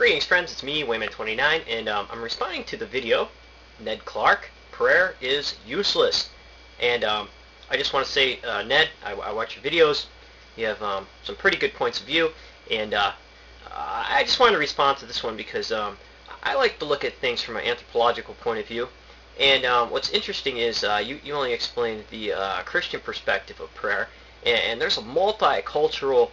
Greetings friends, it's me, Wayman29, and I'm responding to the video, Ned Clark, Prayer is Useless. And I just want to say, Ned, I watch your videos, you have some pretty good points of view, and I just wanted to respond to this one because I like to look at things from an anthropological point of view. And what's interesting is you only explained the Christian perspective of prayer, and there's a multicultural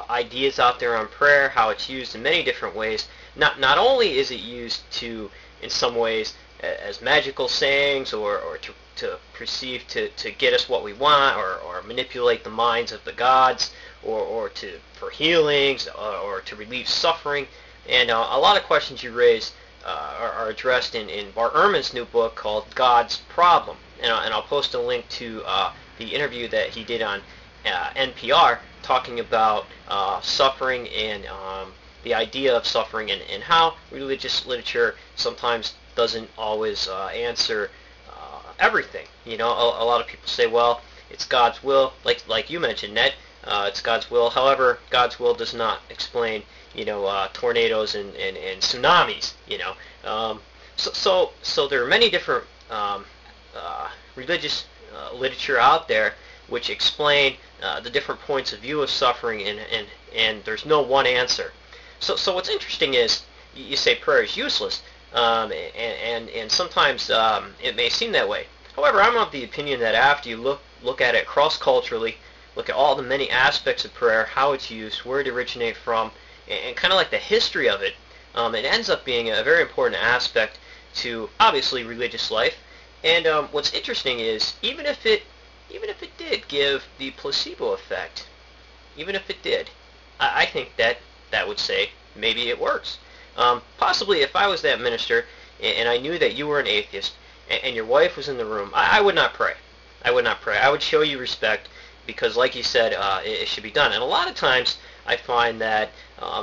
ideas out there on prayer, how it's used in many different ways. Not only is it used to, in some ways, as magical sayings or to perceive to get us what we want or manipulate the minds of the gods or for healings or to relieve suffering. And a lot of questions you raise are addressed in Bart Ehrman's new book called God's Problem. And I'll post a link to the interview that he did on NPR talking about suffering and the idea of suffering and how religious literature sometimes doesn't always answer everything. You know, a lot of people say, well, it's God's will, like you mentioned, Ned, it's God's will. However, God's will does not explain, you know, tornadoes and tsunamis, you know. So there are many different religious literature out there which explain the different points of view of suffering, and there's no one answer. So what's interesting is you say prayer is useless, and sometimes it may seem that way. However, I'm of the opinion that after you look at it cross-culturally, look at all the many aspects of prayer, how it's used, where it originated from, and kind of like the history of it, it ends up being a very important aspect to obviously religious life. And what's interesting is even if it did give the placebo effect, even if it did, I think that would say maybe it works. Possibly if I was that minister and I knew that you were an atheist and your wife was in the room, I would not pray. I would not pray. I would show you respect because, like you said, it should be done. And a lot of times I find that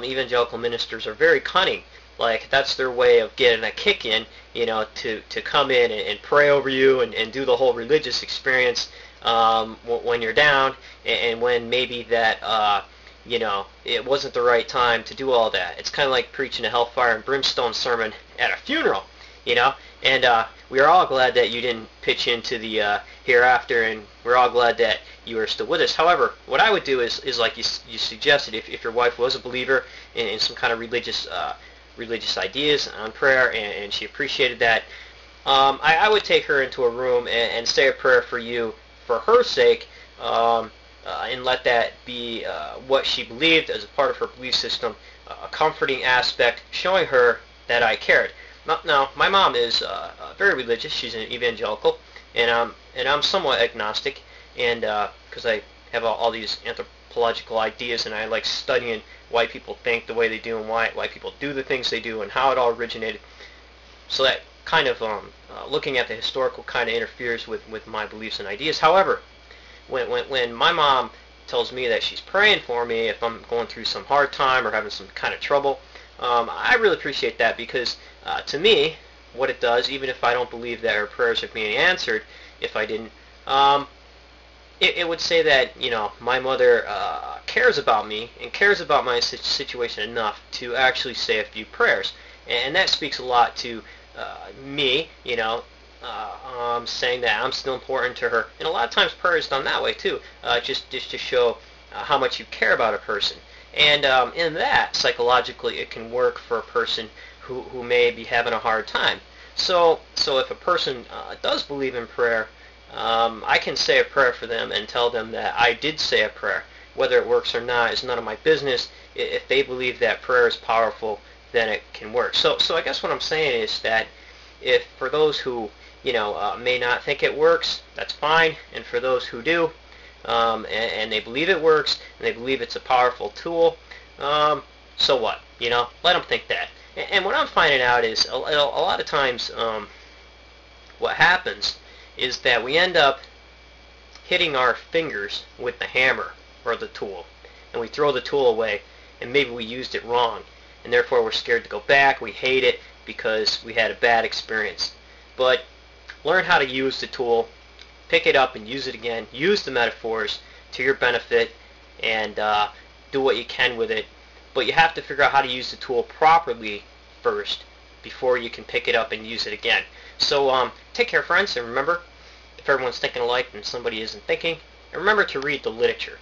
evangelical ministers are very cunning. Like, that's their way of getting a kick in, you know, to come in and pray over you and do the whole religious experience when you're down, and when maybe that, you know, it wasn't the right time to do all that. It's kind of like preaching a hellfire and brimstone sermon at a funeral, you know, and we are all glad that you didn't pitch into the hereafter, and we're all glad that you are still with us. However, what I would do is like you suggested, if your wife was a believer in some kind of religious ideas on prayer, and she appreciated that, I would take her into a room and say a prayer for you, for her sake, and let that be what she believed as a part of her belief system, a comforting aspect, showing her that I cared. Now, my mom is very religious. She's an evangelical, and I'm somewhat agnostic, and because I have all these anthropological ideas, and I like studying why people think the way they do and why people do the things they do and how it all originated. So that kind of looking at the historical kind of interferes with my beliefs and ideas. However, when my mom tells me that she's praying for me if I'm going through some hard time or having some kind of trouble, I really appreciate that because to me, what it does, even if I don't believe that her prayers are being answered, if I didn't, it would say that, you know, my mother cares about me and cares about my situation enough to actually say a few prayers, and that speaks a lot to me, you know, saying that I'm still important to her. And a lot of times prayer is done that way too, just to show how much you care about a person. And in that, psychologically, it can work for a person who may be having a hard time. So if a person does believe in prayer, I can say a prayer for them and tell them that I did say a prayer. Whether it works or not is none of my business. If they believe that prayer is powerful, then it can work. So I guess what I'm saying is that if for those who, you know, may not think it works, that's fine. And for those who do, and they believe it works, and they believe it's a powerful tool, so what? You know, let them think that. And what I'm finding out is a lot of times what happens is that we end up hitting our fingers with the hammer or the tool, and we throw the tool away, and maybe we used it wrong, and therefore we're scared to go back. We hate it because we had a bad experience. But learn how to use the tool, pick it up and use it again, use the metaphors to your benefit, and do what you can with it but you have to figure out how to use the tool properly first before you can pick it up and use it again. So take care, friends, and remember, if everyone's thinking alike, then somebody isn't thinking. And remember to read the literature.